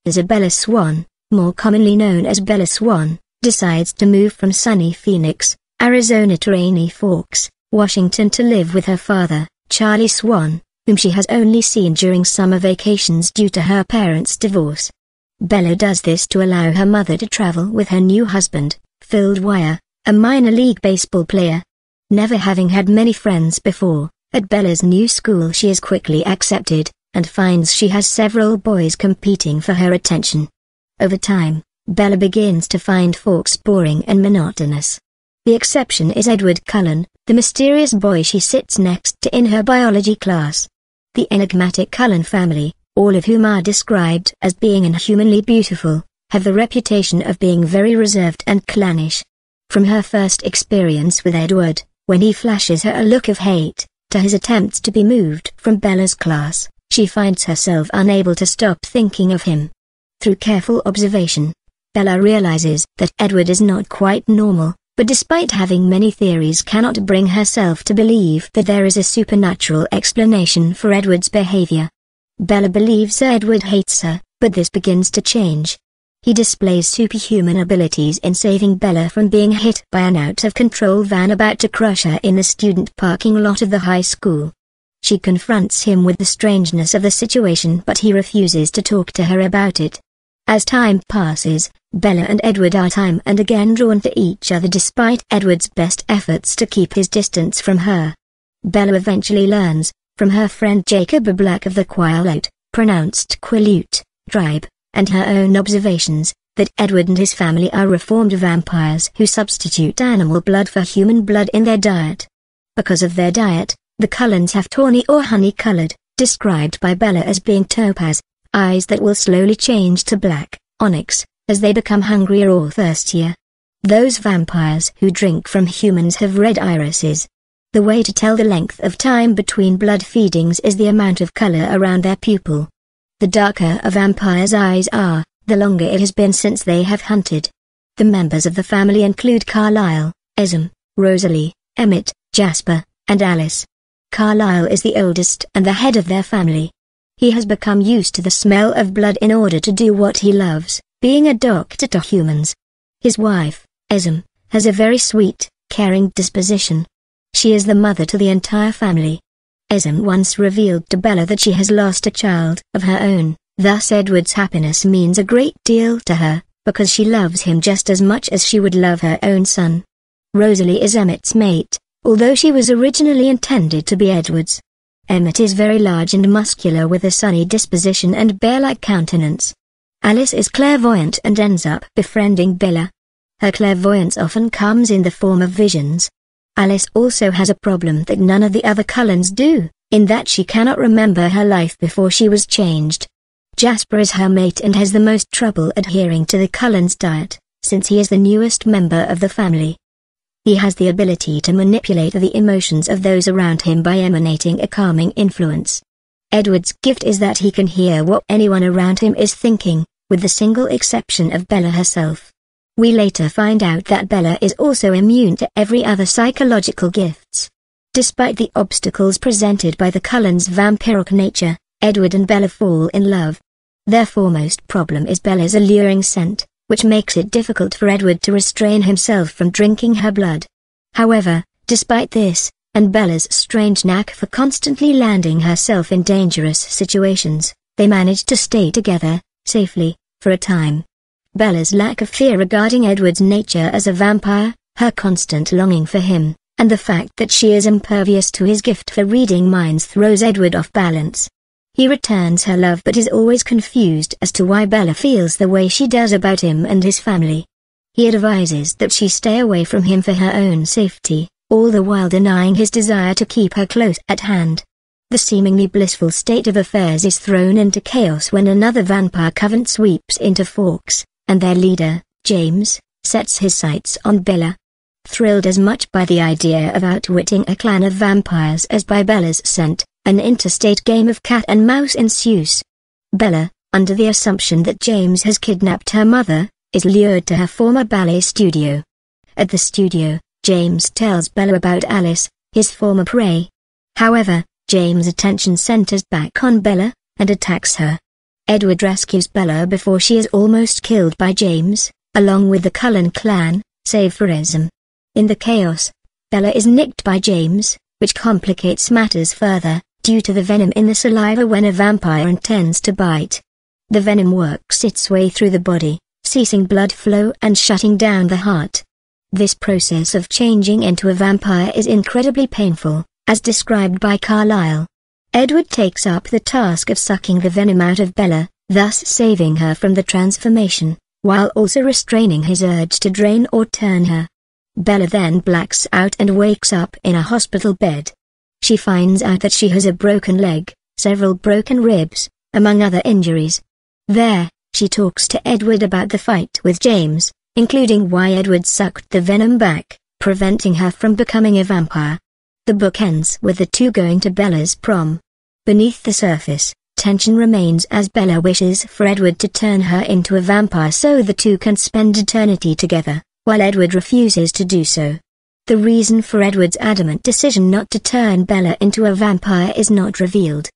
Isabella Swan, more commonly known as Bella Swan, decides to move from sunny Phoenix, Arizona to rainy Forks, Washington to live with her father, Charlie Swan, whom she has only seen during summer vacations due to her parents' divorce. Bella does this to allow her mother to travel with her new husband, Phil Dwyer, a minor league baseball player. Never having had many friends before, at Bella's new school she is quickly accepted, and finds she has several boys competing for her attention. Over time, Bella begins to find Forks boring and monotonous. The exception is Edward Cullen, the mysterious boy she sits next to in her biology class. The enigmatic Cullen family, all of whom are described as being inhumanly beautiful, have the reputation of being very reserved and clannish. From her first experience with Edward, when he flashes her a look of hate, to his attempts to be moved from Bella's class, she finds herself unable to stop thinking of him. Through careful observation, Bella realizes that Edward is not quite normal, but despite having many theories cannot bring herself to believe that there is a supernatural explanation for Edward's behavior. Bella believes Edward hates her, but this begins to change. He displays superhuman abilities in saving Bella from being hit by an out-of-control van about to crush her in the student parking lot of the high school. She confronts him with the strangeness of the situation, but he refuses to talk to her about it. As time passes, Bella and Edward are time and again drawn to each other despite Edward's best efforts to keep his distance from her. Bella eventually learns, from her friend Jacob Black of the Twilight, pronounced Quileute, tribe, and her own observations, that Edward and his family are reformed vampires who substitute animal blood for human blood in their diet. Because of their diet, the Cullens have tawny or honey-colored, described by Bella as being topaz, eyes that will slowly change to black, onyx, as they become hungrier or thirstier. Those vampires who drink from humans have red irises. The way to tell the length of time between blood feedings is the amount of color around their pupil. The darker a vampire's eyes are, the longer it has been since they have hunted. The members of the family include Carlisle, Esm, Rosalie, Emmett, Jasper, and Alice. Carlisle is the oldest and the head of their family. He has become used to the smell of blood in order to do what he loves, being a doctor to humans. His wife, Esm, has a very sweet, caring disposition. She is the mother to the entire family. Esm once revealed to Bella that she has lost a child of her own, thus Edward's happiness means a great deal to her, because she loves him just as much as she would love her own son. Rosalie is Emmett's mate, although she was originally intended to be Edward's. Emmett is very large and muscular with a sunny disposition and bear-like countenance. Alice is clairvoyant and ends up befriending Bella. Her clairvoyance often comes in the form of visions. Alice also has a problem that none of the other Cullens do, in that she cannot remember her life before she was changed. Jasper is her mate and has the most trouble adhering to the Cullens' diet, since he is the newest member of the family. He has the ability to manipulate the emotions of those around him by emanating a calming influence. Edward's gift is that he can hear what anyone around him is thinking, with the single exception of Bella herself. We later find out that Bella is also immune to every other psychological gifts. Despite the obstacles presented by the Cullens' vampiric nature, Edward and Bella fall in love. Their foremost problem is Bella's alluring scent, which makes it difficult for Edward to restrain himself from drinking her blood. However, despite this, and Bella's strange knack for constantly landing herself in dangerous situations, they manage to stay together, safely, for a time. Bella's lack of fear regarding Edward's nature as a vampire, her constant longing for him, and the fact that she is impervious to his gift for reading minds throws Edward off balance. He returns her love but is always confused as to why Bella feels the way she does about him and his family. He advises that she stay away from him for her own safety, all the while denying his desire to keep her close at hand. The seemingly blissful state of affairs is thrown into chaos when another vampire coven sweeps into Forks, and their leader, James, sets his sights on Bella. Thrilled as much by the idea of outwitting a clan of vampires as by Bella's scent, an interstate game of cat and mouse ensues. Bella, under the assumption that James has kidnapped her mother, is lured to her former ballet studio. At the studio, James tells Bella about Alice, his former prey. However, James' attention centers back on Bella, and attacks her. Edward rescues Bella before she is almost killed by James, along with the Cullen clan, save for Ism. In the chaos, Bella is nicked by James, which complicates matters further, due to the venom in the saliva when a vampire intends to bite. The venom works its way through the body, ceasing blood flow and shutting down the heart. This process of changing into a vampire is incredibly painful, as described by Carlyle. Edward takes up the task of sucking the venom out of Bella, thus saving her from the transformation, while also restraining his urge to drain or turn her. Bella then blacks out and wakes up in a hospital bed. She finds out that she has a broken leg, several broken ribs, among other injuries. There, she talks to Edward about the fight with James, including why Edward sucked the venom back, preventing her from becoming a vampire. The book ends with the two going to Bella's prom. Beneath the surface, tension remains as Bella wishes for Edward to turn her into a vampire so the two can spend eternity together, while Edward refuses to do so. The reason for Edward's adamant decision not to turn Bella into a vampire is not revealed.